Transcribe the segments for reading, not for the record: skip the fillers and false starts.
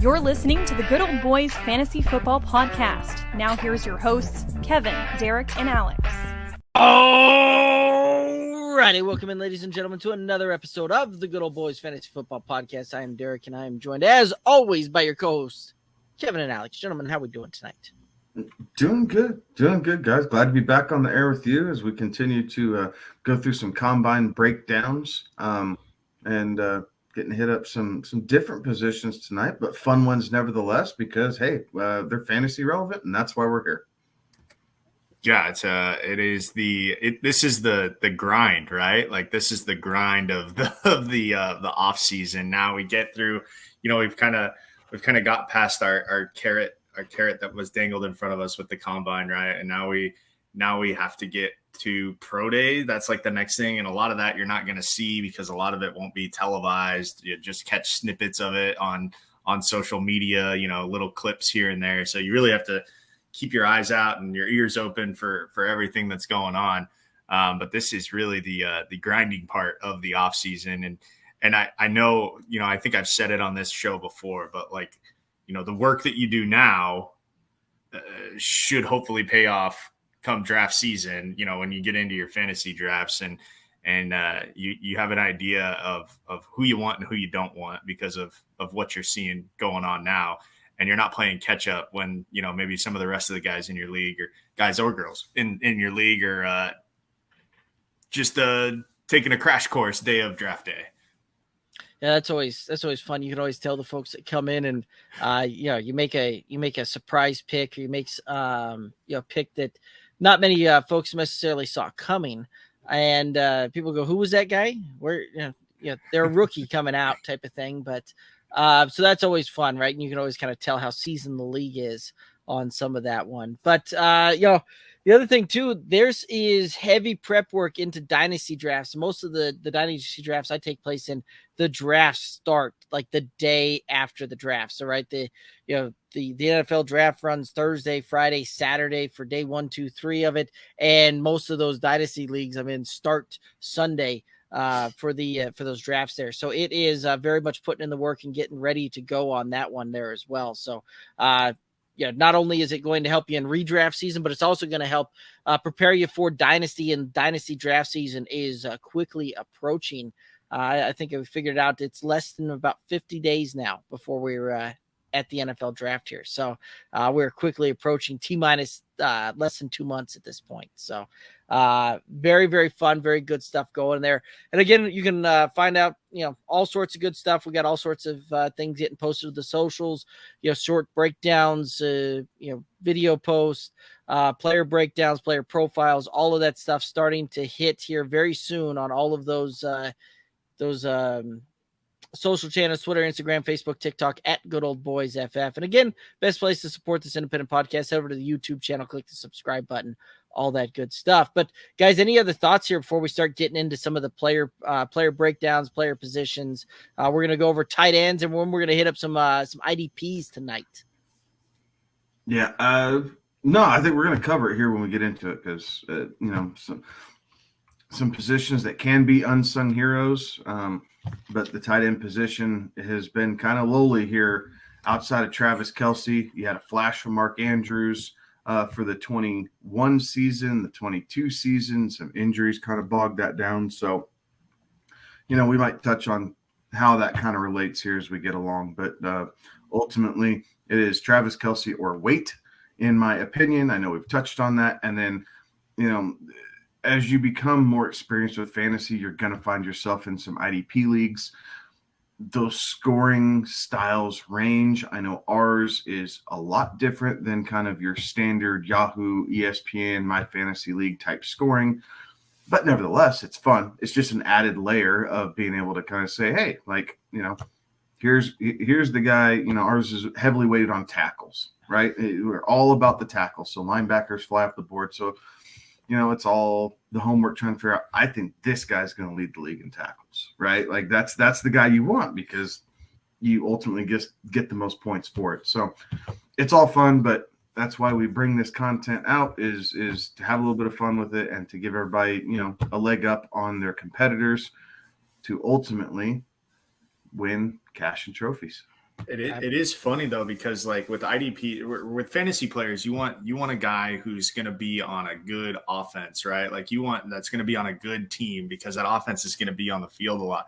You're listening to the Good Old Boys Fantasy Football Podcast. Now here's your hosts, Kevin, Derek, and Alex. Alrighty, welcome in, ladies and gentlemen, to another episode of the Good Old Boys Fantasy Football Podcast. I am Derek, and I am joined, as always, by your co-hosts, Kevin and Alex. Gentlemen, how are we doing tonight? Doing good, guys. Glad to be back on the air with you as we continue to go through some combine breakdowns and getting to hit up some different positions tonight, but fun ones nevertheless because, hey, they're fantasy relevant, and that's why we're here. Yeah, this is the grind, right? Like this is the grind of the off season. Now we get through, we've kind of got past our carrot that was dangled in front of us with the combine, right? And now we have to get to pro day. That's like the next thing. And a lot of that you're not going to see because a lot of it won't be televised. You just catch snippets of it on social media, little clips here and there. So you really have to keep your eyes out and your ears open for everything that's going on. But this is really the grinding part of the off season. And I know, I think I've said it on this show before, but like, the work that you do now should hopefully pay off come draft season, when you get into your fantasy drafts and you have an idea of who you want and who you don't want because of what you're seeing going on now. And you're not playing catch up when, maybe some of the rest of the guys in your league or guys or girls in your league are just taking a crash course day of draft day. Yeah, that's always fun. You can always tell the folks that come in and you make a surprise pick, or you make pick that not many folks necessarily saw coming, and people go, "Who was that guy?" Where they're a rookie coming out type of thing. But so that's always fun, right? And you can always kind of tell how seasoned the league is on some of that one. But the other thing too, there's is heavy prep work into dynasty drafts. Most of the dynasty drafts I take place in, the drafts start like the day after the draft. So right, the NFL draft runs Thursday, Friday, Saturday for day 1, 2, 3 of it, and most of those dynasty leagues start Sunday for those drafts there. So it is very much putting in the work and getting ready to go on that one there as well. So not only is it going to help you in redraft season, but it's also going to help prepare you for dynasty, and dynasty draft season is quickly approaching. I think we figured out it's less than about 50 days now before we're at the NFL draft here. So we're quickly approaching T-minus less than 2 months at this point. So very, very fun, very good stuff going there. And again, you can find out, all sorts of good stuff. We got all sorts of things getting posted to the socials, short breakdowns, video posts, player breakdowns, player profiles, all of that stuff starting to hit here very soon on all of those social channels, Twitter, Instagram, Facebook, TikTok, at Good Old Boys FF. And again, best place to support this independent podcast, head over to the YouTube channel, click the subscribe button, all that good stuff. But guys, any other thoughts here before we start getting into some of the player breakdowns, player positions? We're going to go over tight ends, and we're going to hit up some IDPs tonight. Yeah. No, I think we're going to cover it here when we get into it because, some positions that can be unsung heroes, but the tight end position has been kind of lowly here outside of Travis Kelce. You had a flash from Mark Andrews for the 21 season, the 22 season. Some injuries kind of bogged that down. So, we might touch on how that kind of relates here as we get along. But ultimately, it is Travis Kelce or wait, in my opinion. I know we've touched on that. And then, as you become more experienced with fantasy, you're going to find yourself in some IDP leagues. Those scoring styles range. I know ours is a lot different than kind of your standard Yahoo, ESPN, My Fantasy League type scoring. But nevertheless, it's fun. It's just an added layer of being able to kind of say, hey, like, here's the guy, ours is heavily weighted on tackles, right? We're all about the tackles. So linebackers fly off the board. So it's all the homework trying to figure out, I think this guy's going to lead the league in tackles, right? Like that's the guy you want because you ultimately get the most points for it. So it's all fun, but that's why we bring this content out is to have a little bit of fun with it and to give everybody, a leg up on their competitors to ultimately win cash and trophies. It is funny though, because like with IDP, with fantasy players, you want a guy who's going to be on a good offense, right? Like that's going to be on a good team, because that offense is going to be on the field a lot.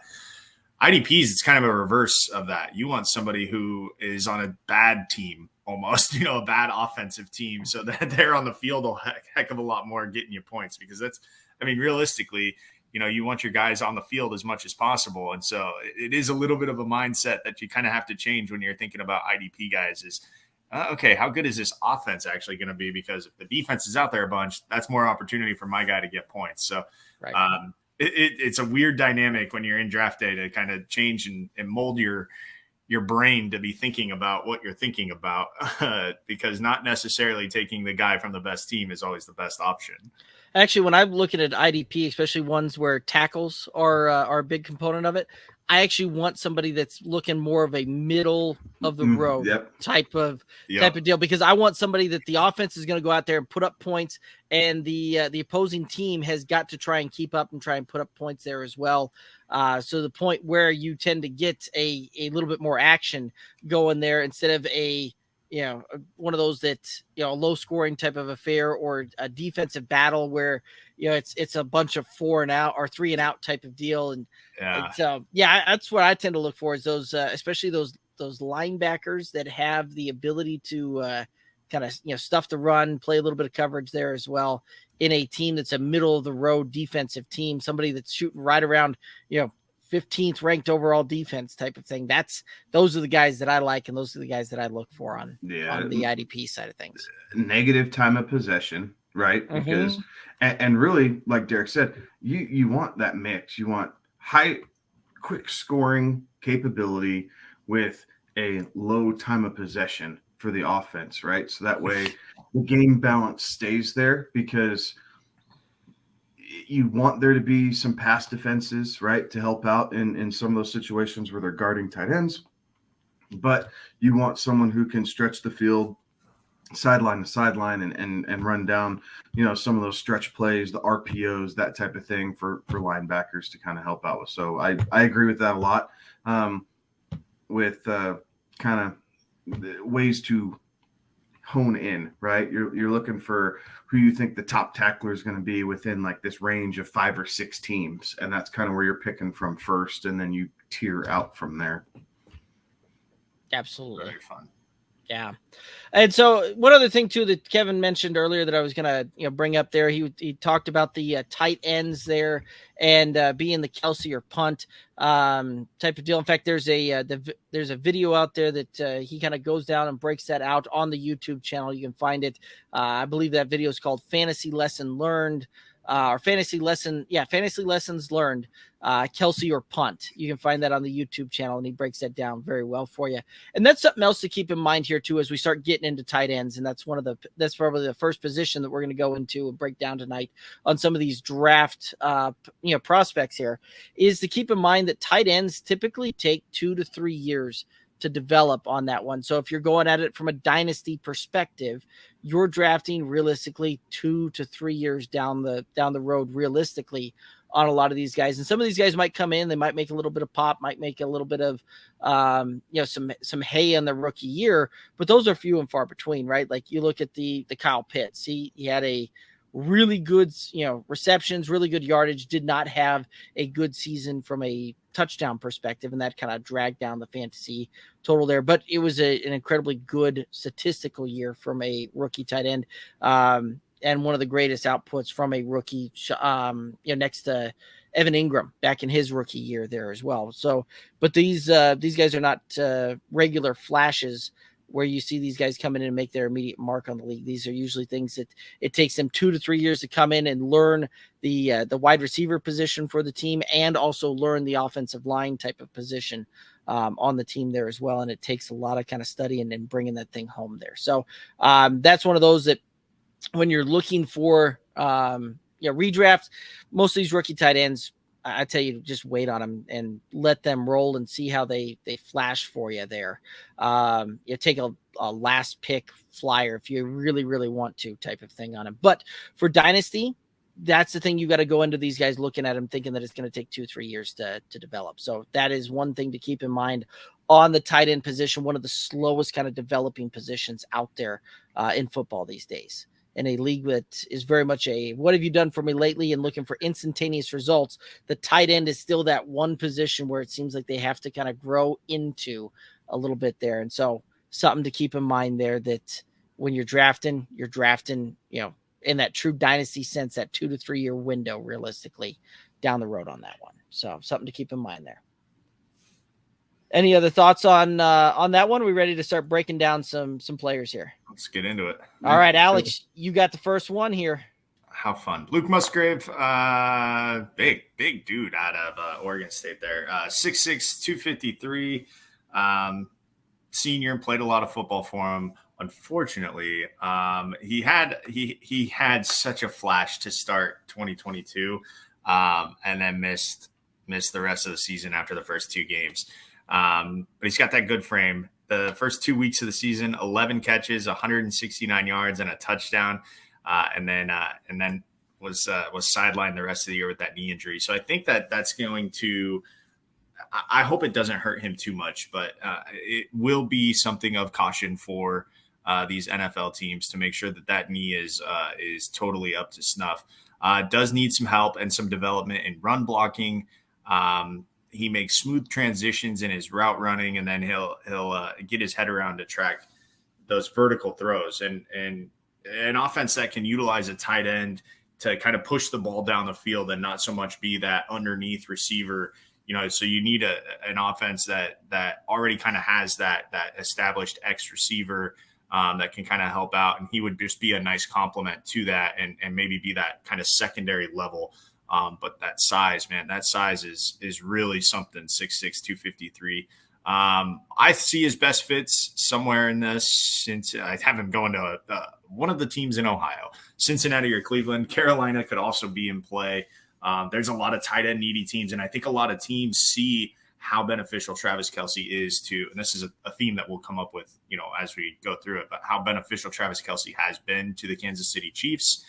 IDPs, it's kind of a reverse of that. You want somebody who is on a bad team, almost, a bad offensive team, so that they're on the field a heck of a lot more, getting you points, because realistically, you want your guys on the field as much as possible. And so it is a little bit of a mindset that you kind of have to change when you're thinking about IDP guys is, okay, how good is this offense actually going to be? Because if the defense is out there a bunch, that's more opportunity for my guy to get points. So right. It's a weird dynamic when you're in draft day to kind of change and mold your brain to be thinking about what you're thinking about, because not necessarily taking the guy from the best team is always the best option. Actually, when I'm looking at IDP, especially ones where tackles are a big component of it, I actually want somebody that's looking more of a middle of the road type of deal, because I want somebody that the offense is going to go out there and put up points, and the opposing team has got to try and keep up and try and put up points there as well. So the point where you tend to get a little bit more action going there instead of one of those that, a low scoring type of affair, or a defensive battle where, it's a bunch of 4 and out or 3 and out type of deal. And that's what I tend to look for, is those, especially those linebackers that have the ability to kind of, stuff the run, play a little bit of coverage there as well in a team that's a middle of the road defensive team, somebody that's shooting right around, 15th ranked overall defense type of thing. Those are the guys that I like, and those are the guys that I look for on the IDP side of things. Negative time of possession, right? Because and really, like Derek said, you want that mix. You want high, quick scoring capability with a low time of possession for the offense, right? So that way the game balance stays there, because you want there to be some pass defenses, right, to help out in some of those situations where they're guarding tight ends. But you want someone who can stretch the field sideline to sideline and run down, some of those stretch plays, the RPOs, that type of thing for linebackers to kind of help out with. So I agree with that a lot, with kind of ways to hone in, right? You're looking for who you think the top tackler is going to be within like this range of 5 or 6 teams. And that's kind of where you're picking from first, and then you tier out from there. Absolutely. Very fun. Yeah. And so one other thing too that Kevin mentioned earlier that I was going to bring up there, he talked about the tight ends there and being the Kelsey or punt type of deal. In fact, there's a video out there that he kind of goes down and breaks that out on the YouTube channel. You can find it. I believe that video is called Fantasy Lesson Learned. Or Fantasy Lessons Learned, Kelsey or punt. You can find that on the YouTube channel, and he breaks that down very well for you. And that's something else to keep in mind here too, as we start getting into tight ends. And that's that's probably the first position that we're going to go into and break down tonight on some of these draft, prospects here, is to keep in mind that tight ends typically take 2 to 3 years to develop on that one. So if you're going at it from a dynasty perspective, you're drafting realistically 2 to 3 years down the road realistically on a lot of these guys. And some of these guys might come in, they might make a little bit of pop, might make a little bit of some hay in the rookie year, but those are few and far between, right? Like you look at the Kyle Pitts, he had a really good, receptions, really good yardage, did not have a good season from a touchdown perspective, and that kind of dragged down the fantasy total there. But it was an incredibly good statistical year from a rookie tight end, and one of the greatest outputs from a rookie, next to Evan Ingram back in his rookie year there as well. So, but these guys are not regular flashes where you see these guys come in and make their immediate mark on the league. These are usually things that it takes them 2 to 3 years to come in and learn the wide receiver position for the team, and also learn the offensive line type of position on the team there as well. And it takes a lot of kind of studying and bringing that thing home there. So that's one of those that when you're looking for redraft, most of these rookie tight ends, I tell you, just wait on them and let them roll and see how they flash for you there. You take a last pick flyer if you really, really want to, type of thing on them. But for dynasty, that's the thing. You got to go into these guys looking at them thinking that it's going to take 2-3 years to develop. So that is one thing to keep in mind on the tight end position, one of the slowest kind of developing positions out there in football these days. In a league that is very much a what have you done for me lately and looking for instantaneous results, the tight end is still that one position where it seems like they have to kind of grow into a little bit there. And so something to keep in mind there, that when you're drafting, in that true dynasty sense, that 2 to 3 year window realistically down the road on that one. So something to keep in mind there. Any other thoughts on that one? Are we ready to start breaking down some players here? Let's get into it. All right, Alex, you got the first one here. How fun. Luke Musgrave, big dude out of Oregon State there. 6'6", 253, senior, and played a lot of football for him. Unfortunately, he had such a flash to start 2022, and then missed the rest of the season after the first 2 games. But he's got that good frame. The first 2 weeks of the season, 11 catches, 169 yards, and a touchdown, and then was sidelined the rest of the year with that knee injury. So I think that's going to. I hope it doesn't hurt him too much, but it will be something of caution for these NFL teams to make sure that knee is totally up to snuff. Does need some help and some development in run blocking. He makes smooth transitions in his route running, and then he'll get his head around to track those vertical throws. And an offense that can utilize a tight end to kind of push the ball down the field and not so much be that underneath receiver. So you need an offense that already kind of has that established X receiver that can kind of help out, and he would just be a nice complement to that, and maybe be that kind of secondary level. But that size is really something. 6'6", 253. I see his best fits somewhere in this, since I have him going to one of the teams in Ohio, Cincinnati or Cleveland. Carolina could also be in play. There's a lot of tight end needy teams, and I think a lot of teams see how beneficial Travis Kelce is to, and this is a theme that we'll come up with, as we go through it, but how beneficial Travis Kelce has been to the Kansas City Chiefs.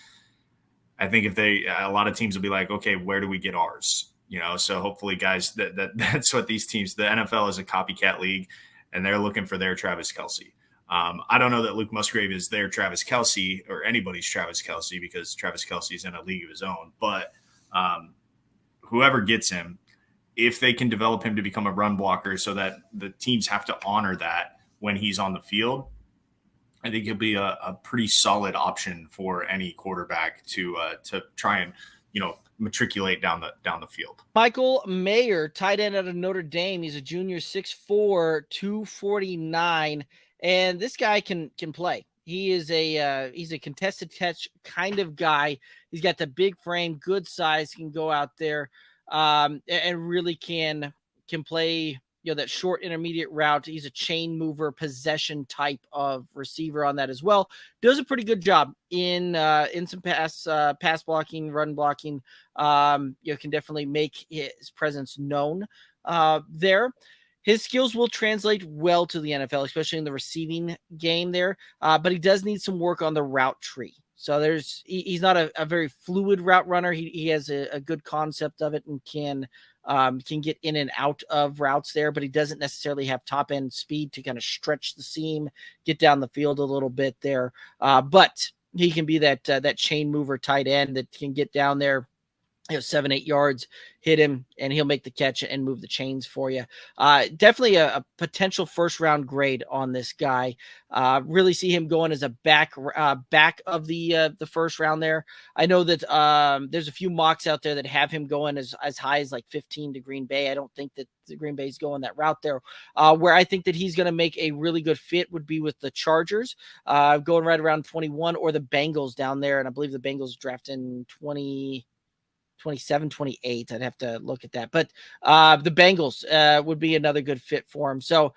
I think a lot of teams will be like, okay, where do we get ours? So hopefully, guys, that's what these teams, the NFL is a copycat league, and they're looking for their Travis Kelce. I don't know that Luke Musgrave is their Travis Kelce or anybody's Travis Kelce, because Travis Kelce is in a league of his own. But whoever gets him, if they can develop him to become a run blocker so that the teams have to honor that when he's on the field, I think he'll be a pretty solid option for any quarterback to try and, matriculate down the field. Michael Mayer, tight end out of Notre Dame. He's a junior, 6'4", 249, and this guy can play. He is he's a contested catch kind of guy. He's got the big frame, good size, can go out there and really can play, that short intermediate route. He's a chain mover, possession type of receiver on that as well. Does a pretty good job in some pass blocking, run blocking. Can definitely make his presence known there. His skills will translate well to the NFL, especially in the receiving game there. But he does need some work on the route tree. So he's not a very fluid route runner. He has a good concept of it and can get in and out of routes there, but he doesn't necessarily have top end speed to kind of stretch the seam, get down the field a little bit there. But he can be that chain mover tight end that can get down there, 7-8 yards, hit him, and he'll make the catch and move the chains for you. Definitely a potential first round grade on this guy. Really see him going as a back of the first round there. I know that there's a few mocks out there that have him going as high as like 15 to Green Bay. I don't think that the Green Bay's going that route there. Where I think that he's going to make a really good fit would be with the Chargers, going right around 21, or the Bengals down there. And I believe the Bengals draft in 27, 28. I'd have to look at that. But the Bengals would be another good fit for him. So,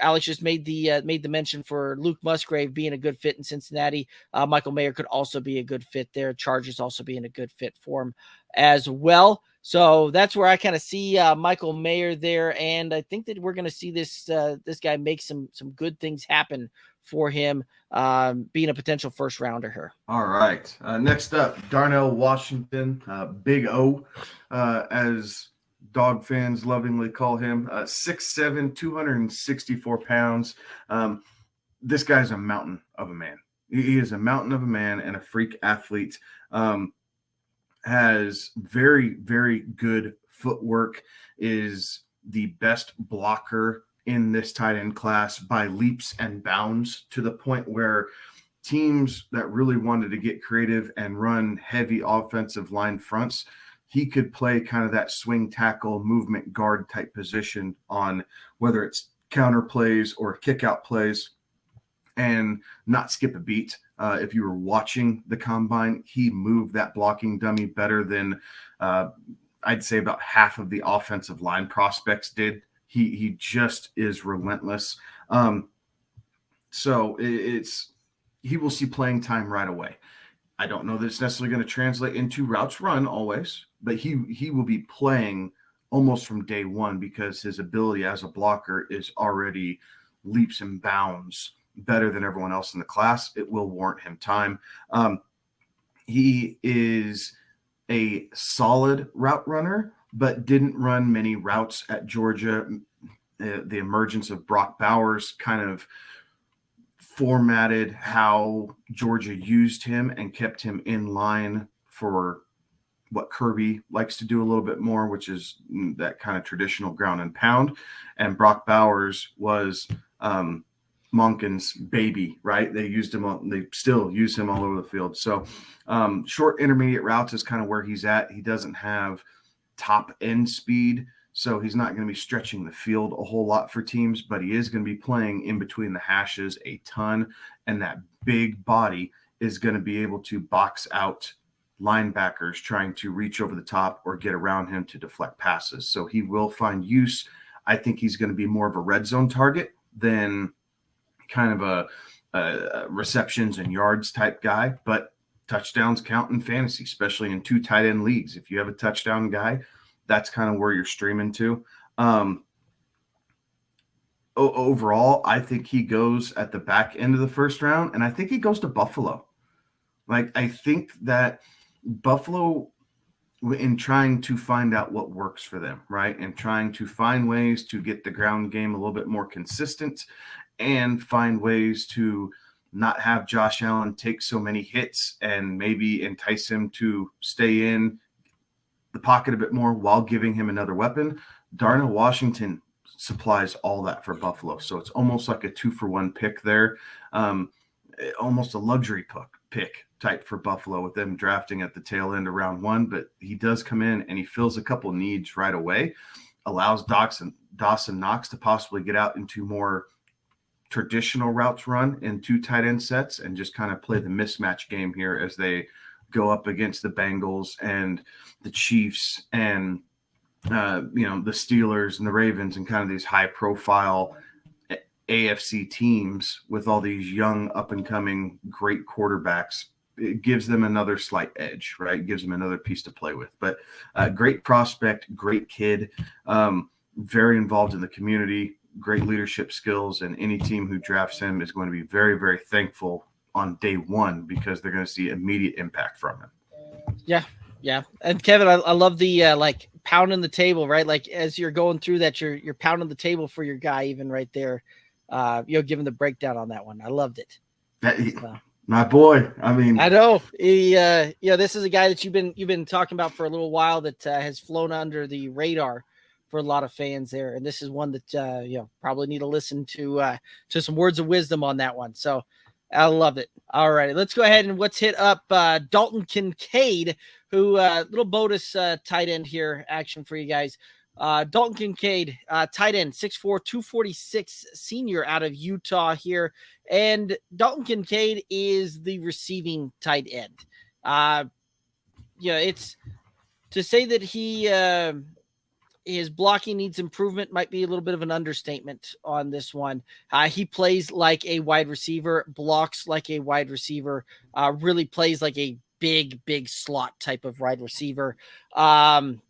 Alex just made the mention for Luke Musgrave being a good fit in Cincinnati. Michael Mayer could also be a good fit there. Chargers also being a good fit for him as well. So that's where I kind of see Michael Mayer there. And I think that we're going to see this guy make some good things happen for him, being a potential first rounder here. All right. Next up, Darnell Washington, Big O, as dog fans lovingly call him. 6'7", 264 pounds. This guy's a mountain of a man. He is a mountain of a man and a freak athlete. Has very, very good footwork, is the best blocker in this tight end class by leaps and bounds, to the point where teams that really wanted to get creative and run heavy offensive line fronts, he could play kind of that swing tackle, movement guard type position on whether it's counter plays or kick out plays, and not skip a beat. If you were watching the combine, he moved that blocking dummy better than I'd say about half of the offensive line prospects did. He just is relentless. So he will see playing time right away. I don't know that it's necessarily going to translate into routes run always, but he will be playing almost from day one because his ability as a blocker is already leaps and bounds better than everyone else in the class. It will warrant him time. He is a solid route runner, but didn't run many routes at Georgia. The emergence of Brock Bowers kind of formatted how Georgia used him and kept him in line for what Kirby likes to do a little bit more, which is that kind of traditional ground and pound. And Brock Bowers was Monken's baby, right? They still use him all over the field. So short intermediate routes is kind of where he's at. He doesn't have top end speed, so he's not going to be stretching the field a whole lot for teams, but he is going to be playing in between the hashes a ton. And that big body is going to be able to box out linebackers trying to reach over the top or get around him to deflect passes. So he will find use. I think he's going to be more of a red zone target than kind of a receptions and yards type guy, but touchdowns count in fantasy, especially in 2 tight end leagues. If you have a touchdown guy, that's kind of where you're streaming to. Overall, I think he goes at the back end of the first round, and I think he goes to Buffalo. Like, I think that Buffalo, in trying to find out what works for them, right, and trying to find ways to get the ground game a little bit more consistent and find ways to not have Josh Allen take so many hits and maybe entice him to stay in the pocket a bit more while giving him another weapon. Darnell Washington supplies all that for Buffalo. So it's almost like a 2-for-1 pick there. Almost a luxury pick type for Buffalo with them drafting at the tail end of round 1, but he does come in and he fills a couple needs right away, allows Dawson Knox to possibly get out into more traditional routes run in 2 tight end sets and just kind of play the mismatch game here as they go up against the Bengals and the Chiefs and the Steelers and the Ravens and kind of these high profile AFC teams with all these young up and coming great quarterbacks. It gives them another slight edge, right? It gives them another piece to play with. But great prospect, great kid, very involved in the community, great leadership skills, and any team who drafts him is going to be very, very thankful on day 1 because they're going to see immediate impact from him. Yeah. And Kevin, I love the like pounding the table, right? Like as you're going through that, you're pounding the table for your guy, even right there. Giving the breakdown on that one. I loved it. My boy. I mean, I know this is a guy that you've been talking about for a little while that has flown under the radar for a lot of fans there. And this is one that, probably need to listen to some words of wisdom on that one. So I love it. All right, let's go ahead and let's hit up Dalton Kincaid, who little bonus tight end here action for you guys. Dalton Kincaid, tight end, 6'4", 246 senior out of Utah here. And Dalton Kincaid is the receiving tight end. It's to say that his blocking needs improvement might be a little bit of an understatement on this one. He plays like a wide receiver, blocks like a wide receiver, really plays like a big slot type of wide receiver. And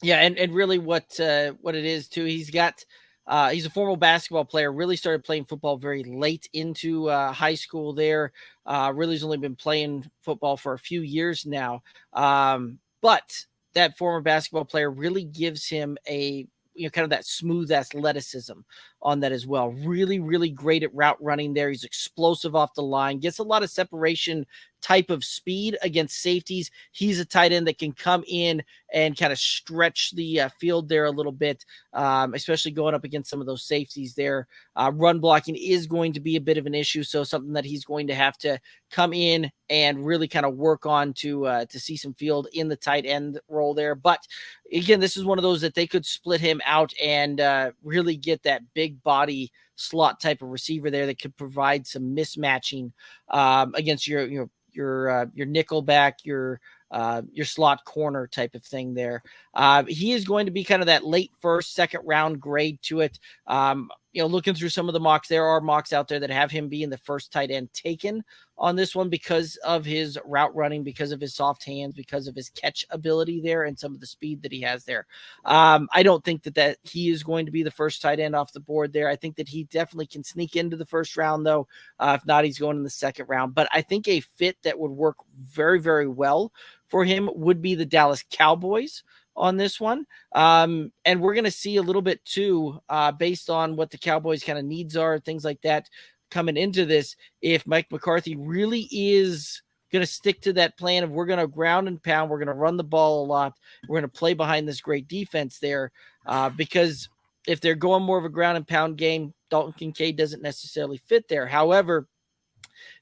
really what it is too, he's a former basketball player, really started playing football very late into high school there. Really has only been playing football for a few years now. But that former basketball player really gives him a, kind of that smooth athleticism on that as well. Really, really great at route running there. He's explosive off the line, gets a lot of separation type of speed against safeties. He's a tight end that can come in and kind of stretch the field there a little bit, especially going up against some of those safeties there. Run blocking is going to be a bit of an issue, so something that he's going to have to come in and really kind of work on to see some field in the tight end role there. But again, this is one of those that they could split him out and really get that big body slot type of receiver there that could provide some mismatching against your nickel back, your slot corner type of thing there. He is going to be kind of that late first, second round grade to it. Looking through some of the mocks, there are mocks out there that have him being the first tight end taken on this one because of his route running, because of his soft hands, because of his catch ability there and some of the speed that he has there. I don't think that he is going to be the first tight end off the board there. I think that he definitely can sneak into the first round though. If not, he's going in the second round, but I think a fit that would work very, very well for him would be the Dallas Cowboys on this one. And we're going to see a little bit too, based on what the Cowboys kind of needs are, things like that coming into this. If Mike McCarthy really is going to stick to that plan of we're going to ground and pound, we're going to run the ball a lot, we're going to play behind this great defense there, because if they're going more of a ground and pound game, Dalton Kincaid doesn't necessarily fit there. However,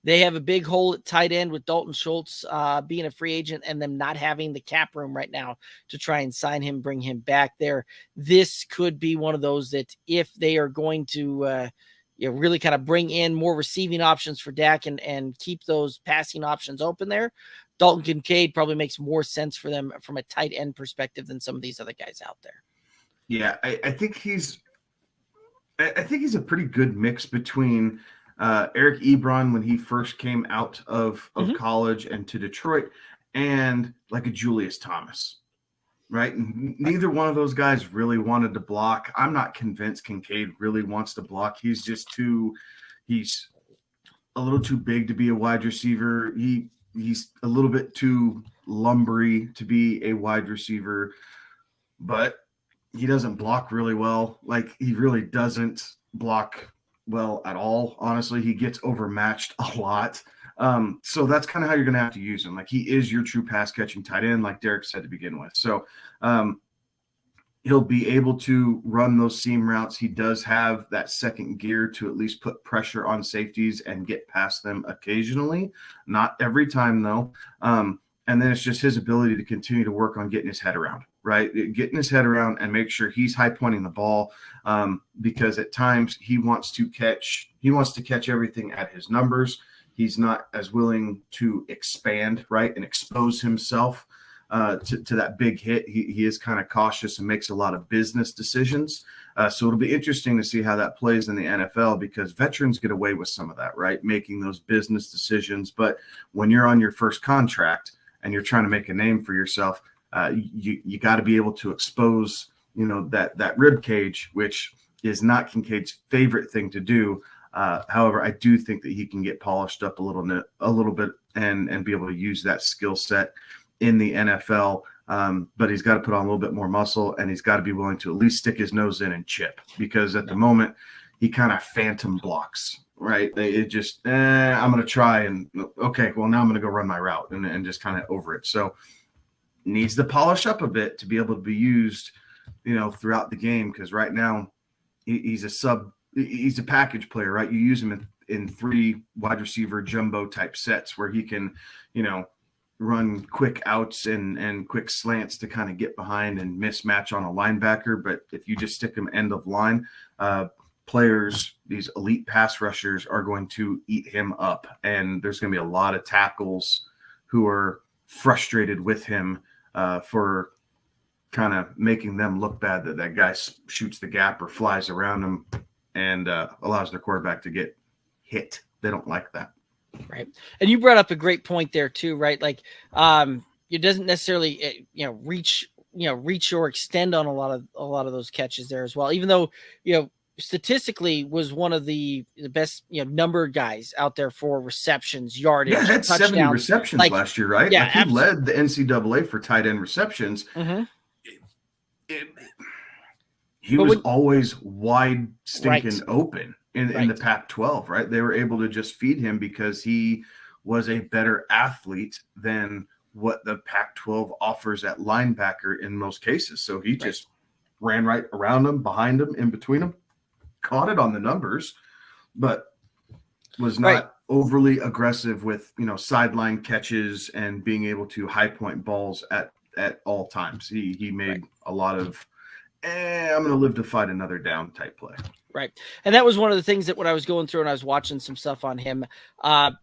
they have a big hole at tight end with Dalton Schultz being a free agent and them not having the cap room right now to try and sign him, bring him back there. This could be one of those that if they are going to really kind of bring in more receiving options for Dak and keep those passing options open there, Dalton Kincaid probably makes more sense for them from a tight end perspective than some of these other guys out there. Yeah, I think he's a pretty good mix between Eric Ebron when he first came out of college and to Detroit, and like a Julius Thomas, right? And neither one of those guys really wanted to block. I'm not convinced Kincaid really wants to block. He's a little too big to be a wide receiver. He's a little bit too lumbery to be a wide receiver, but he doesn't block really well. Like, he really doesn't block well at all. Honestly, he gets overmatched a lot. So that's kind of how you're going to have to use him. Like, he is your true pass catching tight end, like Derek said to begin with. So he'll be able to run those seam routes. He does have that second gear to at least put pressure on safeties and get past them occasionally. Not every time though. And then it's just his ability to continue to work on getting his head around, right? Getting his head around and make sure he's high pointing the ball, because at times he wants to catch everything at his numbers. He's not as willing to expand, right, and expose himself to that big hit. He is kind of cautious and makes a lot of business decisions. So it'll be interesting to see how that plays in the NFL, because veterans get away with some of that, right, making those business decisions. But when you're on your first contract and you're trying to make a name for yourself, you got to be able to expose, that rib cage, which is not Kincaid's favorite thing to do. However, I do think that he can get polished up a little bit and be able to use that skill set in the NFL. But he's got to put on a little bit more muscle, and he's got to be willing to at least stick his nose in and chip, because at the moment he kind of phantom blocks. Right. It just, I'm going to try and okay, well, now I'm going to go run my route and just kind of over it. So needs to polish up a bit to be able to be used, throughout the game. Cause right now he's a package player, right? You use him in 3 wide receiver jumbo type sets where he can, run quick outs and quick slants to kind of get behind and mismatch on a linebacker. But if you just stick him end of line, players, these elite pass rushers, are going to eat him up, and there's going to be a lot of tackles who are frustrated with him for kind of making them look bad that guy shoots the gap or flies around them and allows their quarterback to get hit. They don't like that. Right. And you brought up a great point there too, right? Like it doesn't necessarily reach or extend on a lot of those catches there as well, even though statistically was one of the best, number guys out there for receptions, yardage, Yeah, had 70 receptions last year, right? Yeah, like he led the NCAA for tight end receptions. Mm-hmm. He was always wide stinking open in the Pac-12, right? They were able to just feed him because he was a better athlete than what the Pac-12 offers at linebacker in most cases. So he just ran right around them, behind them, in between them, caught it on the numbers, but was not overly aggressive with, sideline catches and being able to high point balls at all times. He made a lot of, I'm going to live to fight another down type play. Right. And that was one of the things that when I was going through and I was watching some stuff on him,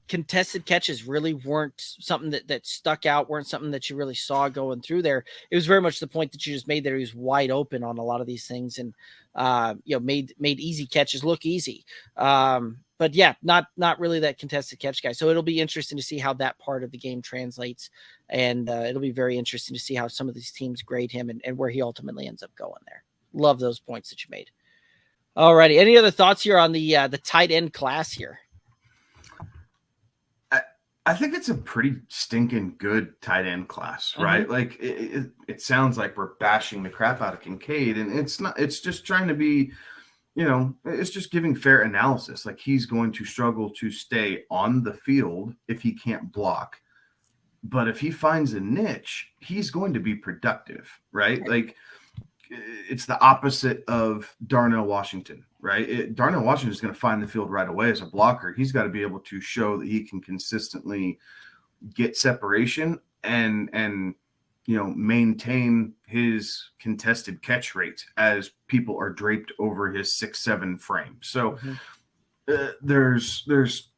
contested catches really weren't something that stuck out, weren't something that you really saw going through there. It was very much the point that you just made there. He was wide open on a lot of these things and, made easy catches look easy. But yeah, not really that contested catch guy. So it'll be interesting to see how that part of the game translates. And it'll be very interesting to see how some of these teams grade him and where he ultimately ends up going there. Love those points that you made. Alrighty. Any other thoughts here on the tight end class here? I think it's a pretty stinking good tight end class, right? Like it sounds like we're bashing the crap out of Kincaid, and it's not. It's just trying to be, it's just giving fair analysis. Like he's going to struggle to stay on the field if he can't block, but if he finds a niche, he's going to be productive, right? Like. It's the opposite of Darnell Washington, right? Darnell Washington is going to find the field right away as a blocker. He's got to be able to show that he can consistently get separation and maintain his contested catch rate as people are draped over his 6'7" frame. So there's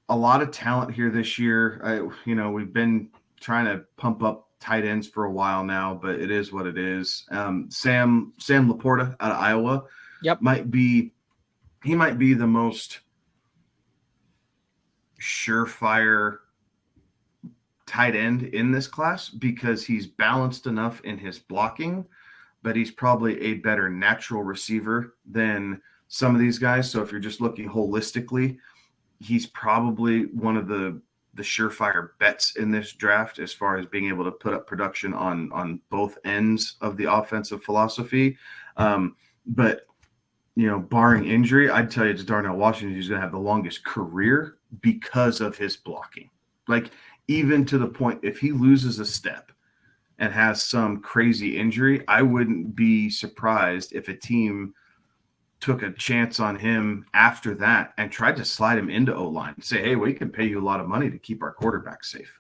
a lot of talent here this year. We've been trying to pump up tight ends for a while now, but it is what it is. Sam Laporta out of Iowa might be the most surefire tight end in this class because he's balanced enough in his blocking, but he's probably a better natural receiver than some of these guys. So if you're just looking holistically, he's probably one of the surefire bets in this draft as far as being able to put up production on both ends of the offensive philosophy. But, barring injury, I'd tell you it's Darnell Washington who's going to have the longest career because of his blocking. Like even to the point, if he loses a step and has some crazy injury, I wouldn't be surprised if a team took a chance on him after that and tried to slide him into O-line and say, hey, we can pay you a lot of money to keep our quarterback safe.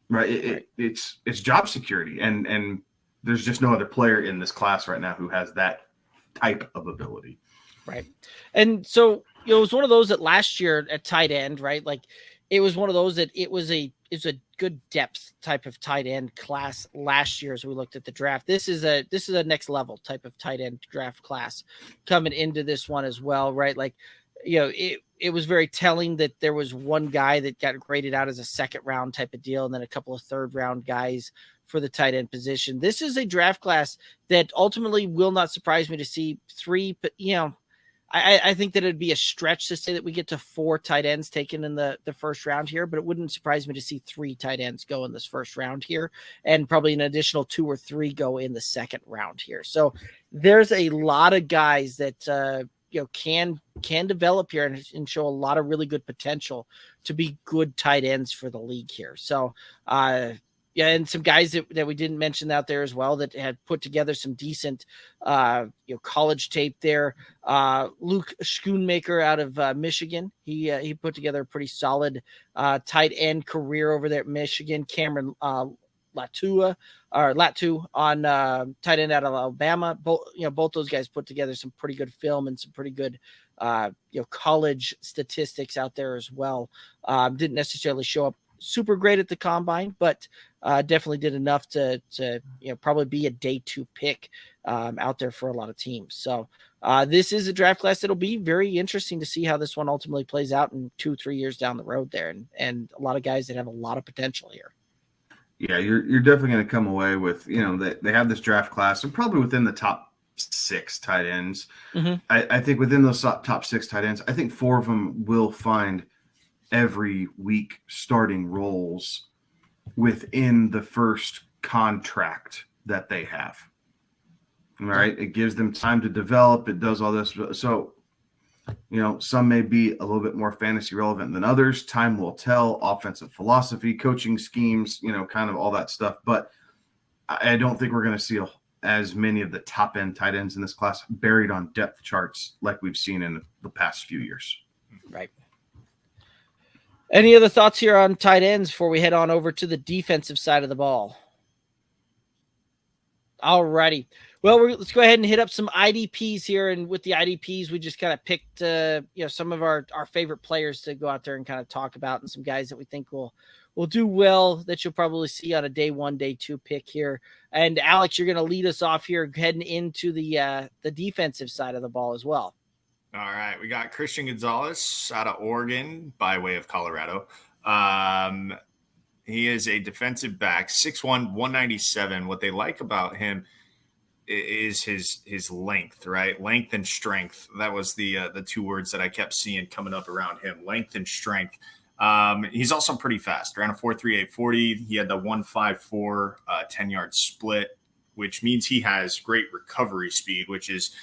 Right. It's job security. And there's just no other player in this class right now who has that type of ability. Right. And so, it was one of those that last year at tight end, right? Like it was one of those that it was a good depth type of tight end class last year as we looked at the draft. This is a next level type of tight end draft class coming into this one as well, right? Like, it was very telling that there was one guy that got graded out as a second round type of deal and then a couple of third round guys for the tight end position. This is a draft class that ultimately will not surprise me to see three, but I think that it'd be a stretch to say that we get to 4 tight ends taken in the first round here, but it wouldn't surprise me to see 3 tight ends go in this first round here and probably an additional 2 or 3 go in the second round here. So there's a lot of guys that, can develop here and show a lot of really good potential to be good tight ends for the league here. So, and some guys that we didn't mention out there as well that had put together some decent, college tape there. Luke Schoonmaker out of Michigan. He put together a pretty solid tight end career over there at Michigan. Cameron Latu on tight end out of Alabama. Both those guys put together some pretty good film and some pretty good college statistics out there as well. Didn't necessarily show up super great at the combine, but definitely did enough to probably be a day 2 pick out there for a lot of teams. So this is a draft class that'll be very interesting to see how this one ultimately plays out in 2-3 years down the road there, and a lot of guys that have a lot of potential here. Yeah, you're definitely going to come away with, they have this draft class and probably within the top 6 tight ends. Mm-hmm. I think within those top 6 tight ends, I think 4 of them will find every week starting roles within the first contract that they have. All right. It gives them time to develop. It does all this. So, some may be a little bit more fantasy relevant than others. Time will tell. Offensive philosophy, coaching schemes, kind of all that stuff. But I don't think we're going to see as many of the top end tight ends in this class buried on depth charts like we've seen in the past few years. Right. Any other thoughts here on tight ends before we head on over to the defensive side of the ball? All righty. Well, let's go ahead and hit up some IDPs here. And with the IDPs, we just kind of picked, some of our favorite players to go out there and kind of talk about, and some guys that we think will do well that you'll probably see on a day 1, day 2 pick here. And Alex, you're going to lead us off here heading into the defensive side of the ball as well. All right. We got Christian Gonzalez out of Oregon by way of Colorado. He is a defensive back, 6'1", 197. What they like about him is his length, right? Length and strength. That was the 2 words that I kept seeing coming up around him, length and strength. He's also pretty fast, around a 4.38 40. He had the 1.54 10-yard split, which means he has great recovery speed, which is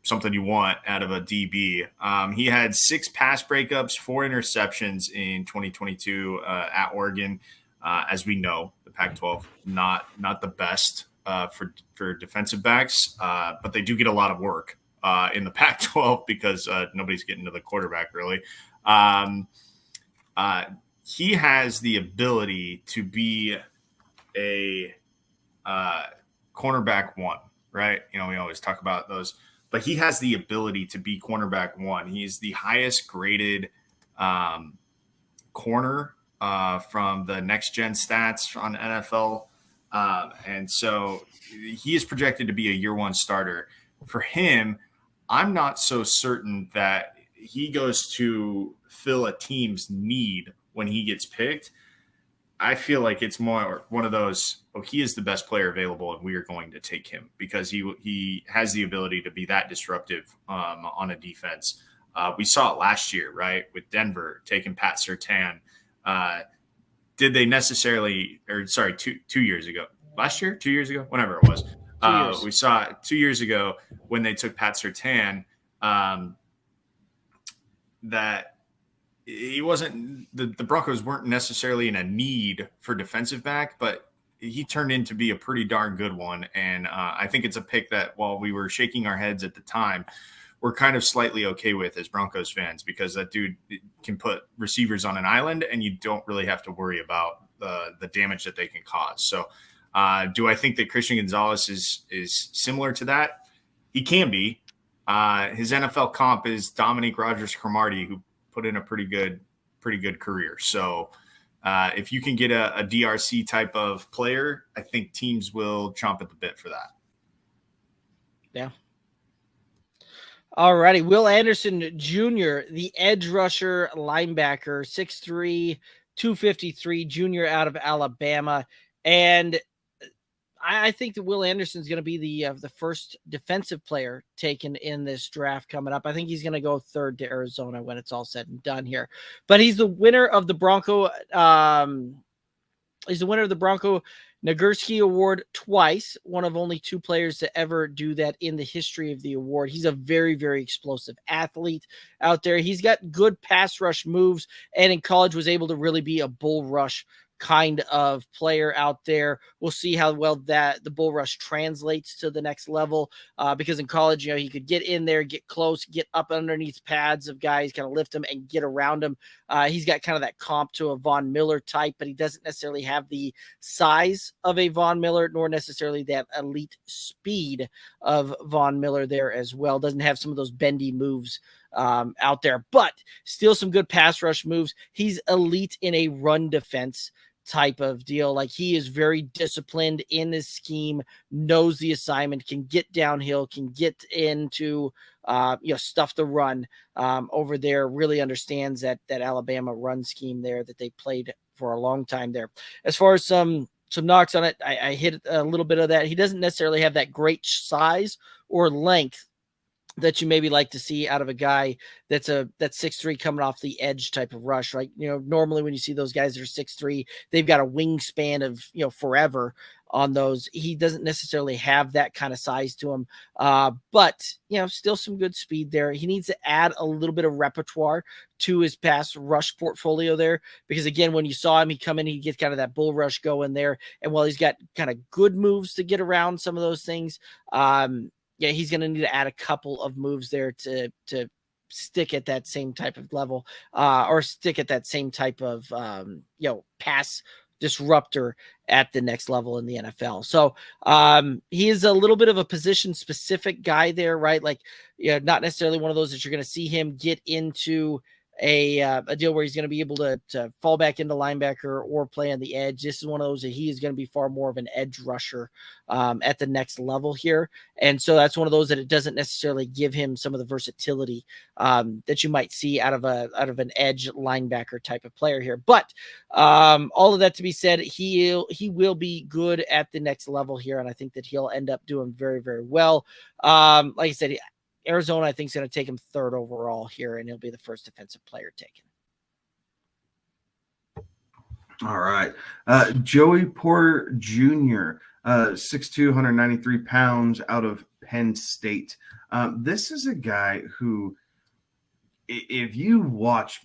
something you want out of a DB. He had 6 pass breakups, 4 interceptions in 2022 at Oregon. As we know, the Pac-12 not the best for defensive backs, but they do get a lot of work in the Pac-12 because nobody's getting to the quarterback really. He has the ability to be a cornerback 1, right? We always talk about those, but he has the ability to be cornerback 1. He's the highest graded corner from the next gen stats on NFL. And so he is projected to be a year 1 starter. For him, I'm not so certain that he goes to fill a team's need when he gets picked. I feel like it's more one of those, he is the best player available and we are going to take him because he has the ability to be that disruptive on a defense. We saw it last year, right, with Denver taking Pat Surtain. Did they necessarily, 2 years ago, last year, 2 years ago, whenever it was, we saw it 2 years ago when they took Pat Surtain, that he wasn't, the Broncos weren't necessarily in a need for defensive back, but he turned into be a pretty darn good one. And I think it's a pick that while we were shaking our heads at the time, we're kind of slightly okay with as Broncos fans, because that dude can put receivers on an island and you don't really have to worry about the damage that they can cause. So do I think that Christian Gonzalez is similar to that? He can be. His NFL comp is Dominique Rodgers-Cromartie, who put in a pretty good career. So if you can get a DRC type of player, I think teams will chomp at the bit for that. Yeah. All righty. Will Anderson Jr., the edge rusher linebacker, 6'3", 253, junior out of Alabama. And I think that Will Anderson is going to be the first defensive player taken in this draft coming up. I think he's going to go 3rd to Arizona when it's all said and done here. But he's the winner of the Bronco. He's the winner of the Bronco Nagurski Award twice, one of only 2 players to ever do that in the history of the award. He's a very, very explosive athlete out there. He's got good pass rush moves, and in college was able to really be a bull rush kind of player out there. We'll see how well that the bull rush translates to the next level, because in college, he could get in there, get close, get up underneath pads of guys, kind of lift them and get around them. He's got kind of that comp to a Von Miller type, but he doesn't necessarily have the size of a Von Miller, nor necessarily that elite speed of Von Miller there as well. Doesn't have some of those bendy moves out there, but still some good pass rush moves. He's elite in a run defense type of deal. Like, he is very disciplined in his scheme, knows the assignment, can get downhill, can get into stuff to run over there, really understands that Alabama run scheme there that they played for a long time there. As far as some some knocks on it. I hit a little bit of that. He doesn't necessarily have that great size or length that you maybe like to see out of a guy that's 6'3" coming off the edge type of rush, right? Normally when you see those guys that are 6'3", they've got a wingspan of, forever on those. He doesn't necessarily have that kind of size to him. But still some good speed there. He needs to add a little bit of repertoire to his pass rush portfolio there, because again, when you saw him, he come in, he gets kind of that bull rush going there. And while he's got kind of good moves to get around some of those things, he's going to need to add a couple of moves there to stick at that same type of level, or stick at that same type of, pass disruptor at the next level in the NFL. So he is a little bit of a position specific guy there, right? Like, not necessarily one of those that you're going to see him get into a deal where he's going to be able to fall back into linebacker or play on the edge. This is one of those that he is going to be far more of an edge rusher at the next level here. And so that's one of those that it doesn't necessarily give him some of the versatility that you might see out of an edge linebacker type of player here. But all of that to be said, he will be good at the next level here. And I think that he'll end up doing very, very well. Like I said, Arizona, I think, is going to take him 3rd overall here, and he'll be the first defensive player taken. All right. Joey Porter Jr., 6'2", 193 pounds, out of Penn State. This is a guy who, if you watch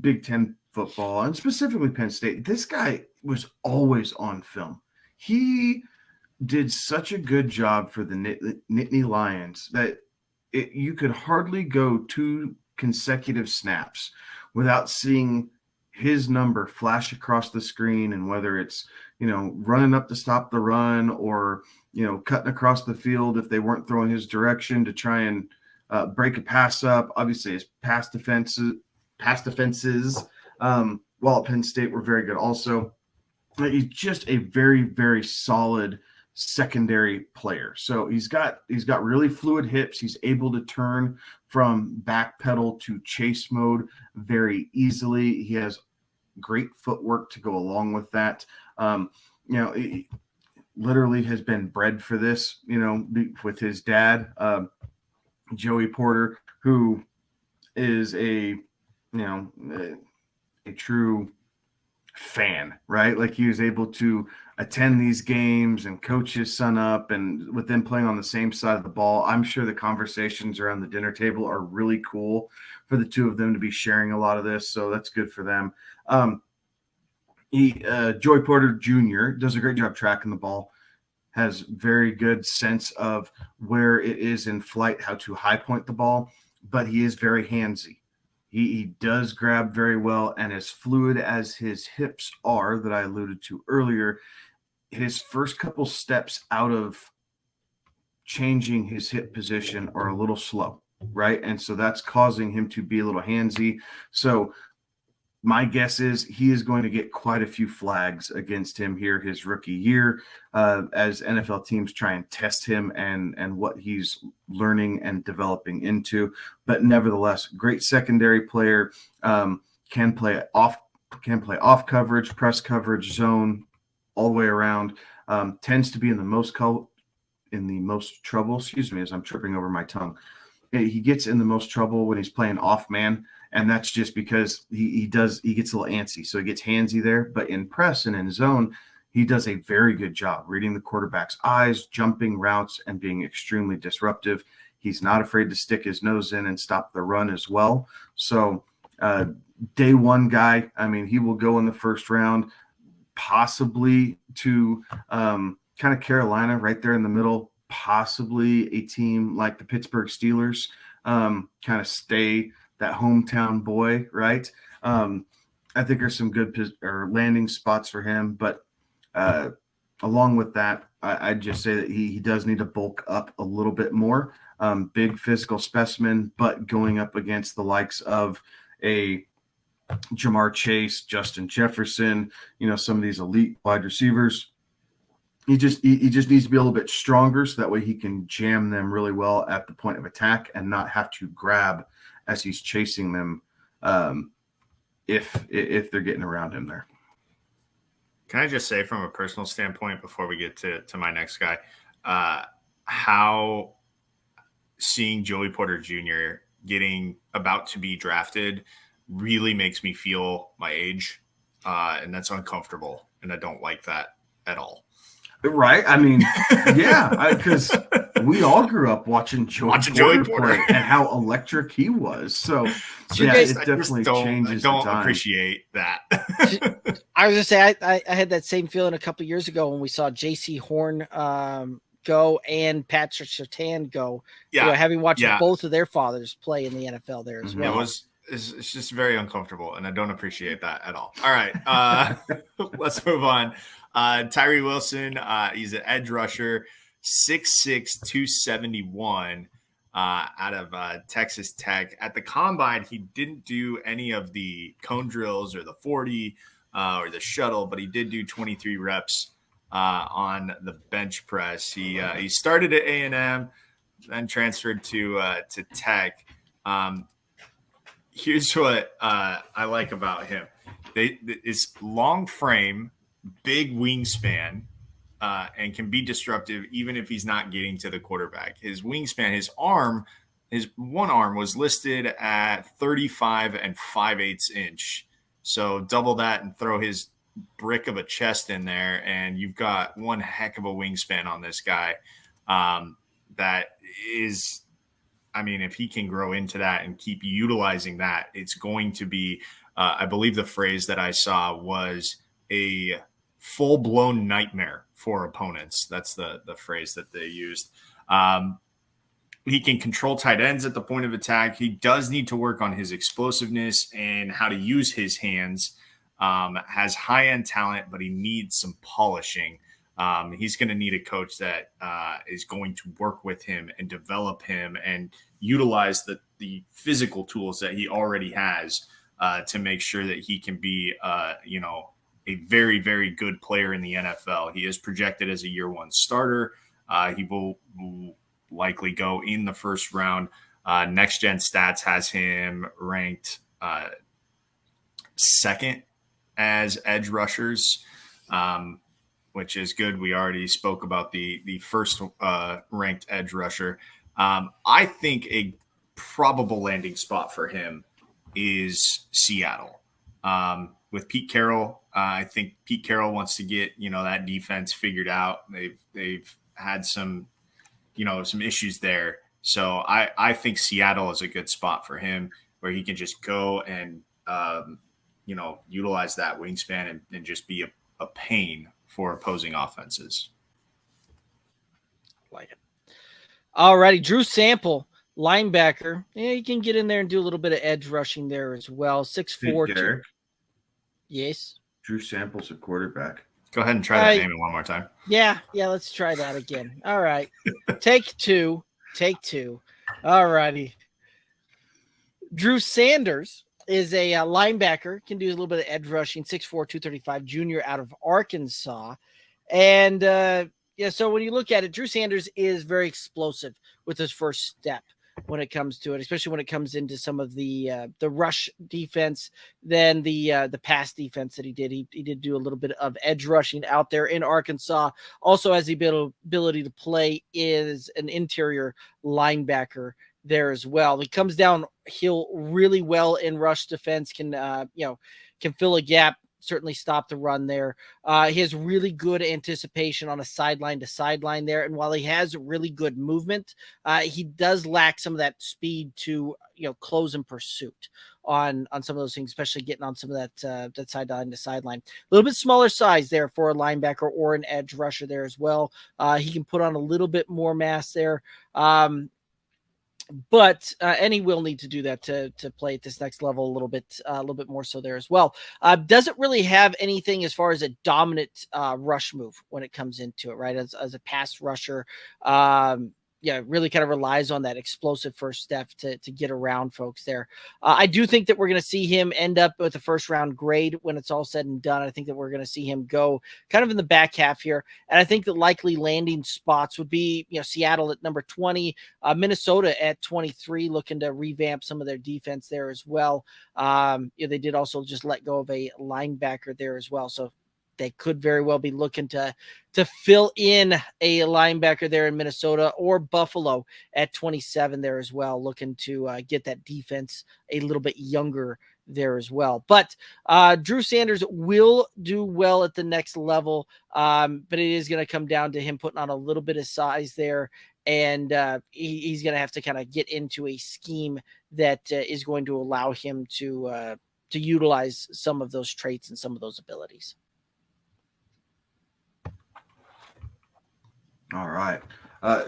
Big Ten football, and specifically Penn State, this guy was always on film. He did such a good job for the Nittany Lions that you could hardly go 2 consecutive snaps without seeing his number flash across the screen. And whether it's, running up to stop the run, or, cutting across the field if they weren't throwing his direction to try and break a pass up. Obviously his pass defenses while at Penn State were very good also. He's just a very, very solid secondary player. So he's got really fluid hips. He's able to turn from back pedal to chase mode very easily. He has great footwork to go along with that. He literally has been bred for this, with his dad, Joey Porter, who is a true fan, right? Like, he was able to attend these games and coach his son up, and with them playing on the same side of the ball, I'm sure the conversations around the dinner table are really cool for the two of them to be sharing a lot of this. So that's good for them. Joey Porter Jr. does a great job tracking the ball, has very good sense of where it is in flight, how to high point the ball, but he is very handsy. He does grab very well, and as fluid as his hips are that I alluded to earlier, his first couple steps out of changing his hip position are a little slow, right? And so that's causing him to be a little handsy. So my guess is he is going to get quite a few flags against him here his rookie year, as NFL teams try and test him and what he's learning and developing into. But nevertheless, great secondary player, can play off coverage, press coverage, zone, all the way around. Tends to be in the most trouble. Excuse me, as I'm tripping over my tongue. He gets in the most trouble when he's playing off man. And that's just because he gets a little antsy. So he gets handsy there. But in press and in zone, he does a very good job reading the quarterback's eyes, jumping routes, and being extremely disruptive. He's not afraid to stick his nose in and stop the run as well. So day one guy, I mean, he will go in the first round, possibly to kind of Carolina right there in the middle, possibly a team like the Pittsburgh Steelers, kind of stay that hometown boy, right? I think there's some good landing spots for him. But along with that, I'd just say that he does need to bulk up a little bit more. Big physical specimen, but going up against the likes of a Jamar Chase, Justin Jefferson, some of these elite wide receivers, he just needs to be a little bit stronger, so that way he can jam them really well at the point of attack and not have to grab as he's chasing them, if they're getting around him there. Can I just say from a personal standpoint before we get to my next guy, how seeing Joey Porter Jr. about to be drafted really makes me feel my age, and that's uncomfortable, and I don't like that at all. Right? I mean, yeah, because we all grew up watching Joey Porter play and how electric he was. So yeah, it definitely changes. I don't appreciate that. I was gonna say I had that same feeling a couple years ago when we saw J.C. Horn go and Patrick Surtain go. Yeah, having watched both of their fathers play in the NFL there as well. It's just very uncomfortable, and I don't appreciate that at all. All right, let's move on. Tyree Wilson, he's an edge rusher, 6'6", 271, out of Texas Tech. At the combine, he didn't do any of the cone drills or the 40 or the shuttle, but he did do 23 reps on the bench press. He started at A&M, then transferred to Tech. Here's what I like about him. It's long frame, big wingspan, and can be disruptive even if he's not getting to the quarterback. His wingspan, his one arm was listed at 35 5/8 inch. So double that and throw his brick of a chest in there, and you've got one heck of a wingspan on this guy. That is, I mean, if he can grow into that and keep utilizing that, it's going to be, I believe the phrase that I saw was a full-blown nightmare for opponents. That's the phrase that they used. He can control tight ends at the point of attack. He does need to work on his explosiveness and how to use his hands. Has high-end talent, but he needs some polishing. He's going to need a coach that is going to work with him and develop him and utilize the physical tools that he already has to make sure that he can be, a very, very good player in the NFL. He is projected as a year one starter. He will likely go in the first round. Next Gen Stats has him ranked second as edge rushers, which is good. We already spoke about the first ranked edge rusher. I think a probable landing spot for him is Seattle. With Pete Carroll, I think Pete Carroll wants to get, that defense figured out. They've had some issues there. So I think Seattle is a good spot for him where he can just go and, utilize that wingspan and just be a pain for opposing offenses. Like it. All righty. Drew Sample, linebacker. Yeah, you can get in there and do a little bit of edge rushing there as well. 6'4". Yes. Drew Sample's a quarterback. Go ahead and try that name one more time. Yeah, let's try that again. All right. Take two. All righty. Drew Sanders is a linebacker, can do a little bit of edge rushing, 6'4", 235, junior out of Arkansas. And, so when you look at it, Drew Sanders is very explosive with his first step when it comes to it, especially when it comes into some of the rush defense, then the pass defense that he did. He did do a little bit of edge rushing out there in Arkansas. Also has the ability to play as an interior linebacker there as well. He comes downhill really well in rush defense, can fill a gap, certainly stop the run there. He has really good anticipation on a sideline to sideline there. And while he has really good movement, he does lack some of that speed to, close in pursuit on some of those things, especially getting on some of that sideline to sideline. A little bit smaller size there for a linebacker or an edge rusher there as well. He can put on a little bit more mass there. But he will need to do that to play at this next level a little bit more so there as well. Doesn't really have anything as far as a dominant rush move when it comes into it, right? As a pass rusher, really kind of relies on that explosive first step to get around folks there. I do think that we're going to see him end up with a first round grade when it's all said and done. I think that we're going to see him go kind of in the back half here. And I think the likely landing spots would be, Seattle at number 20, Minnesota at 23, looking to revamp some of their defense there as well. They did also just let go of a linebacker there as well. So they could very well be looking to fill in a linebacker there in Minnesota, or Buffalo at 27 there as well, looking to get that defense a little bit younger there as well. But Drew Sanders will do well at the next level, but it is going to come down to him putting on a little bit of size there, and he's going to have to kind of get into a scheme that is going to allow him to utilize some of those traits and some of those abilities. All right.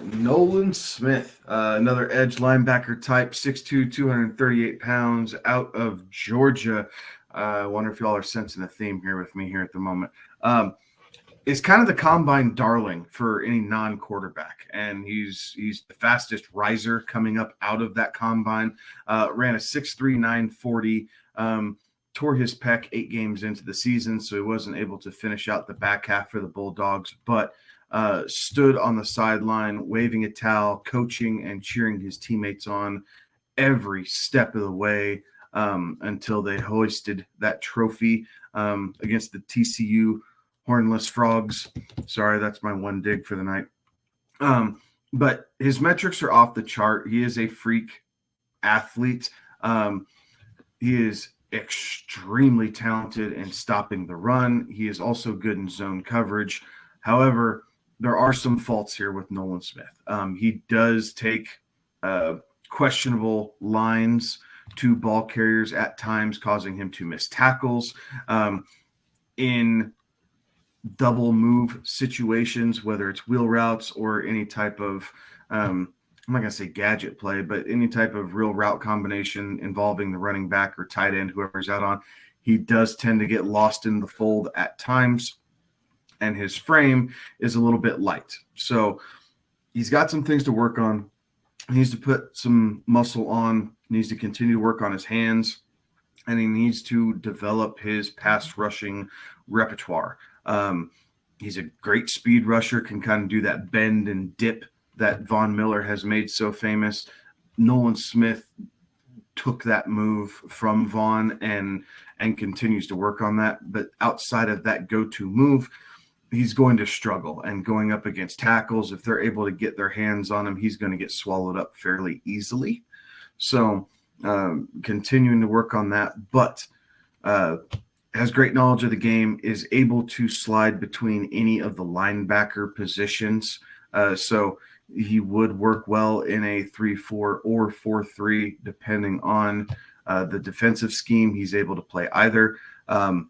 Nolan Smith, another edge linebacker type, 6'2", 238 pounds, out of Georgia. I wonder if y'all are sensing a theme here with me here at the moment. Is kind of the combine darling for any non-quarterback, and he's the fastest riser coming up out of that combine. Ran a 6'3", 940. Tore his pec 8 games into the season, so he wasn't able to finish out the back half for the Bulldogs, but stood on the sideline, waving a towel, coaching and cheering his teammates on every step of the way until they hoisted that trophy against the TCU Hornless Frogs. Sorry, that's my one dig for the night. But his metrics are off the chart. He is a freak athlete. He is extremely talented in stopping the run. He is also good in zone coverage. However, there are some faults here with Nolan Smith. He does take questionable lines to ball carriers at times, causing him to miss tackles. In double move situations, whether it's wheel routes or any type of I'm not going to say gadget play, but any type of real route combination involving the running back or tight end, whoever's out on, he does tend to get lost in the fold at times, and his frame is a little bit light. So he's got some things to work on. He needs to put some muscle on, needs to continue to work on his hands, and he needs to develop his pass rushing repertoire. He's a great speed rusher, can kind of do that bend and dip that Von Miller has made so famous. Nolan Smith took that move from Von and continues to work on that. But outside of that go-to move, he's going to struggle. And going up against tackles, if they're able to get their hands on him, he's going to get swallowed up fairly easily. So continuing to work on that. But has great knowledge of the game, is able to slide between any of the linebacker positions. So he would work well in a 3-4 or 4-3, depending on the defensive scheme. He's able to play either. And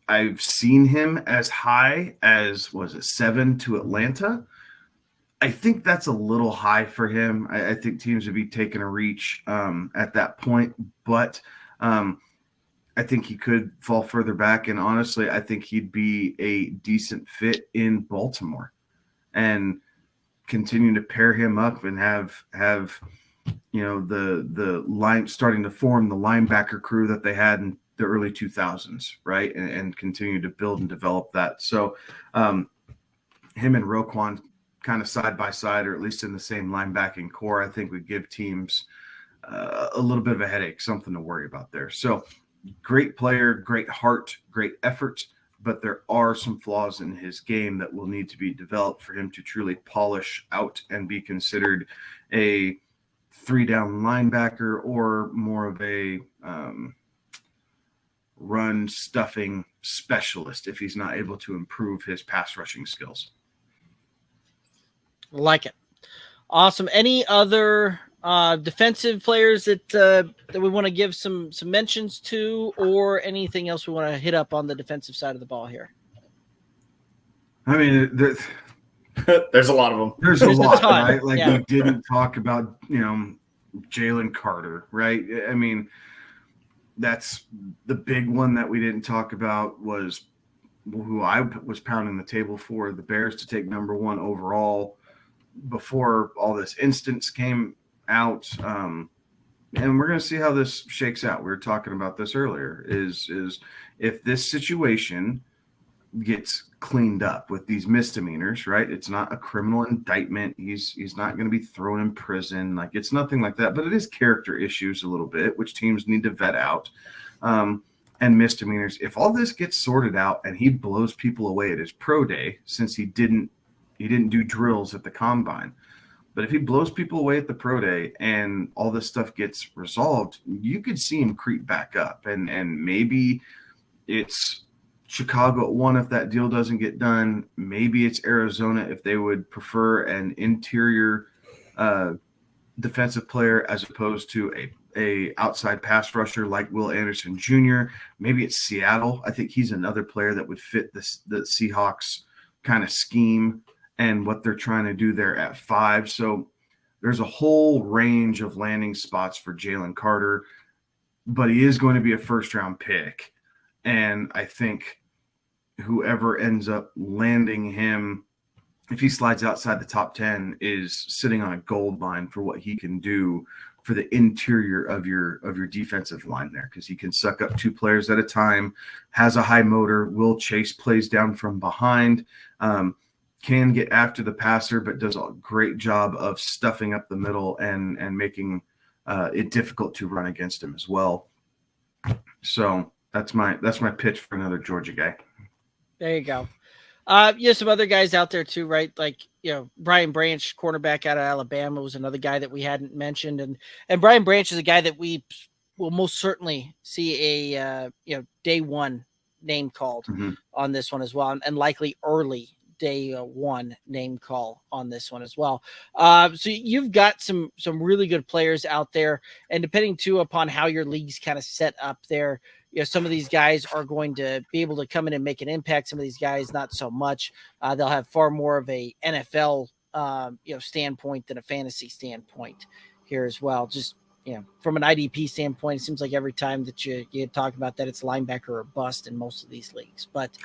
I've seen him as high as, 7 to Atlanta. I think that's a little high for him. I think teams would be taking a reach at that point. But I think he could fall further back. And honestly, I think he'd be a decent fit in Baltimore. And continue to pair him up and have the line starting to form the linebacker crew that they had in the early 2000s, right? And continue to build and develop that. So him and Roquan kind of side by side, or at least in the same linebacking core, I think would give teams a little bit of a headache, something to worry about there. So great player, great heart, great effort, but there are some flaws in his game that will need to be developed for him to truly polish out and be considered a 3-down linebacker or more of a run stuffing specialist if he's not able to improve his pass rushing skills. Like it. Awesome. Any other defensive players that we want to give some mentions to, or anything else we want to hit up on the defensive side of the ball here? I mean, there's a lot of them. There's a lot, right? Like, yeah. We didn't talk about, Jalen Carter, right? I mean, that's the big one that we didn't talk about, was who I was pounding the table for the Bears to take number 1 overall before all this instance came out. And we're going to see how this shakes out. We were talking about this earlier, is if this situation gets cleaned up with these misdemeanors, right? It's not a criminal indictment. He's not going to be thrown in prison. Like, it's nothing like that, but it is character issues a little bit, which teams need to vet out. And and misdemeanors. If all this gets sorted out and he blows people away at his pro day, since he didn't do drills at the combine, but if he blows people away at the pro day and all this stuff gets resolved, you could see him creep back up. And maybe it's Chicago at 1 if that deal doesn't get done. Maybe it's Arizona if they would prefer an interior defensive player as opposed to a outside pass rusher like Will Anderson Jr. Maybe it's Seattle. I think he's another player that would fit the Seahawks kind of scheme and what they're trying to do there at 5. So there's a whole range of landing spots for Jalen Carter, but he is going to be a first-round pick. And I think whoever ends up landing him, if he slides outside the top 10, is sitting on a gold mine for what he can do for the interior of your defensive line there, because he can suck up 2 players at a time, has a high motor, will chase plays down from behind, can get after the passer, but does a great job of stuffing up the middle and making it difficult to run against him as well. So that's my pitch for another Georgia guy. There you go. Some other guys out there too, right? Like, Brian Branch, cornerback out of Alabama, was another guy that we hadn't mentioned. And Brian Branch is a guy that we will most certainly see a, day 1 name called on this one as well. And likely early day 1 name call on this one as well. So you've got some really good players out there, and depending too upon how your league's kind of set up there, some of these guys are going to be able to come in and make an impact. Some of these guys, not so much. They'll have far more of a NFL, standpoint than a fantasy standpoint here as well. Just, from an IDP standpoint, it seems like every time that you talk about that, it's linebacker or bust in most of these leagues. But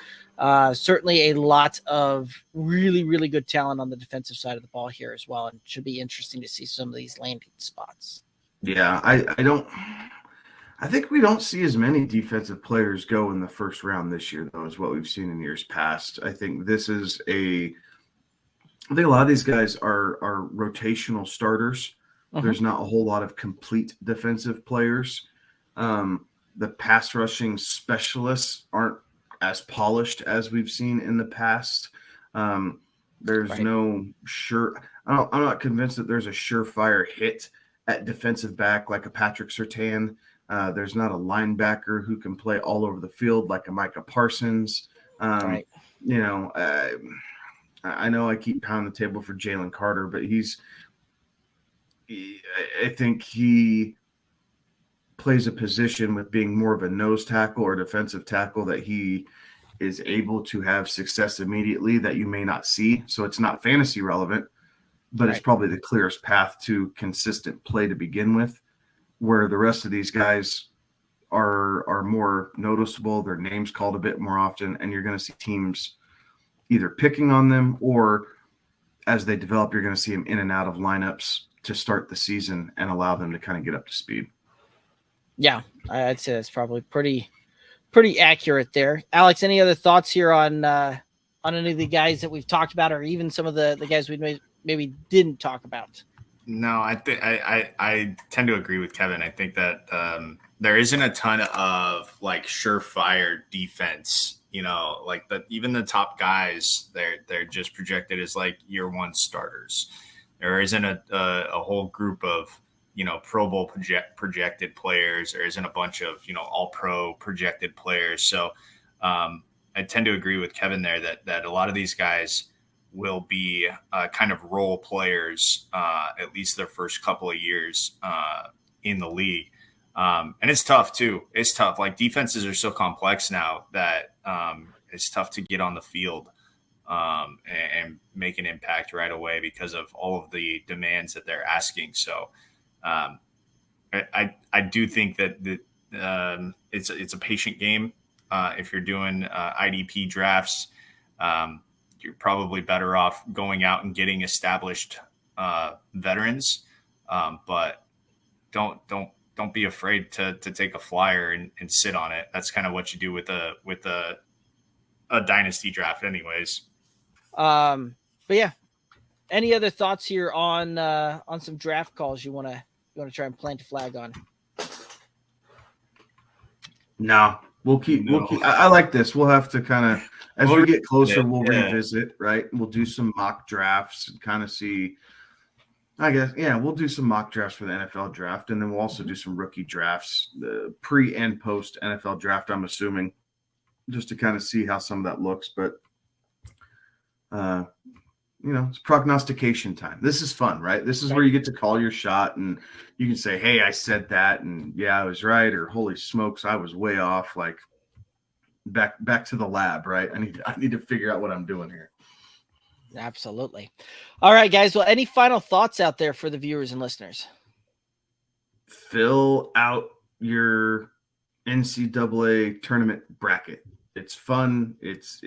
certainly a lot of really, really good talent on the defensive side of the ball here as well. And it should be interesting to see some of these landing spots. Yeah, I think we don't see as many defensive players go in the first round this year, though, as what we've seen in years past. I think a lot of these guys are rotational starters. There's not a whole lot of complete defensive players. The pass rushing specialists aren't as polished as we've seen in the past. There's no sure. I'm not convinced that there's a surefire hit at defensive back like a Patrick Surtain. There's not a linebacker who can play all over the field like a Micah Parsons. I know I keep pounding the table for Jalen Carter, but I think he plays a position with being more of a nose tackle or defensive tackle that he is able to have success immediately that you may not see. So it's not fantasy relevant, but it's probably the clearest path to consistent play to begin with, where the rest of these guys are more noticeable, their names called a bit more often, and you're going to see teams either picking on them, or as they develop, you're going to see them in and out of lineups to start the season and allow them to kind of get up to speed. Yeah, I'd say that's probably pretty accurate there. Alex, any other thoughts here on any of the guys that we've talked about, or even some of the guys we maybe didn't talk about? No, I think I tend to agree with Kevin. I think that there isn't a ton of like surefire defense. Even the top guys, they're just projected as like year 1 starters. There isn't a whole group of Pro Bowl projected players. There isn't a bunch of All Pro projected players. So I tend to agree with Kevin there that a lot of these guys will be kind of role players, at least their first couple of years in the league. And it's tough too. It's tough. Like, defenses are so complex now that it's tough to get on the field and make an impact right away because of all of the demands that they're asking. So I do think that it's a patient game. If you're doing IDP drafts, you're probably better off going out and getting established veterans, but don't be afraid to take a flyer and sit on it. That's kind of what you do with a dynasty draft, anyways. But yeah, any other thoughts here on some draft calls you want to try and plant a flag on? No, We'll keep. I like this. We'll have to kind of, as we get closer, we'll revisit. Right. We'll do some mock drafts and kind of see. I guess, yeah, we'll do some mock drafts for the NFL draft, and then we'll also do some rookie drafts, the pre and post NFL draft, I'm assuming, just to kind of see how some of that looks. But, it's prognostication time. This is fun, right? This is where you get to call your shot, and you can say, hey, I said that, and yeah, I was right, or holy smokes, I was way off. Like, back to the lab, right? I need to figure out what I'm doing here. Absolutely. All right, guys. Well, any final thoughts out there for the viewers and listeners? Fill out your NCAA tournament bracket. It's fun. It's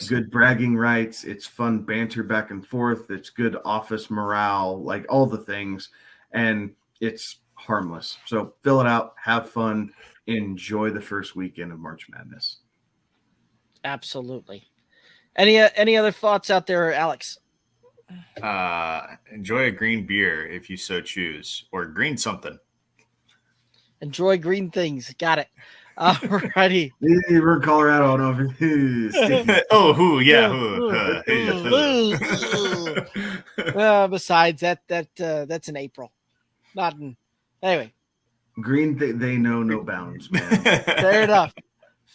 good bragging rights. It's fun banter back and forth. It's good office morale, like all the things. And it's harmless. So fill it out, have fun, enjoy the first weekend of March Madness. Absolutely. Any other thoughts out there, Alex? Enjoy a green beer if you so choose, or green something. Enjoy green things. Got it. Alrighty. We're in Colorado. I don't know if besides that's in April. Not in. Anyway. Green. They know no bounds, man.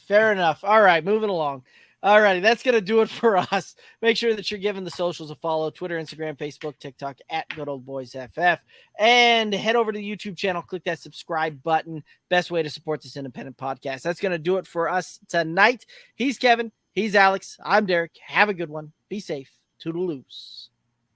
Fair enough. All right, moving along. All righty, that's going to do it for us. Make sure that you're giving the socials a follow, Twitter, Instagram, Facebook, TikTok, at Good Old Boys FF. And head over to the YouTube channel, click that subscribe button. Best way to support this independent podcast. That's going to do it for us tonight. He's Kevin. He's Alex. I'm Derek. Have a good one. Be safe. Toodaloos.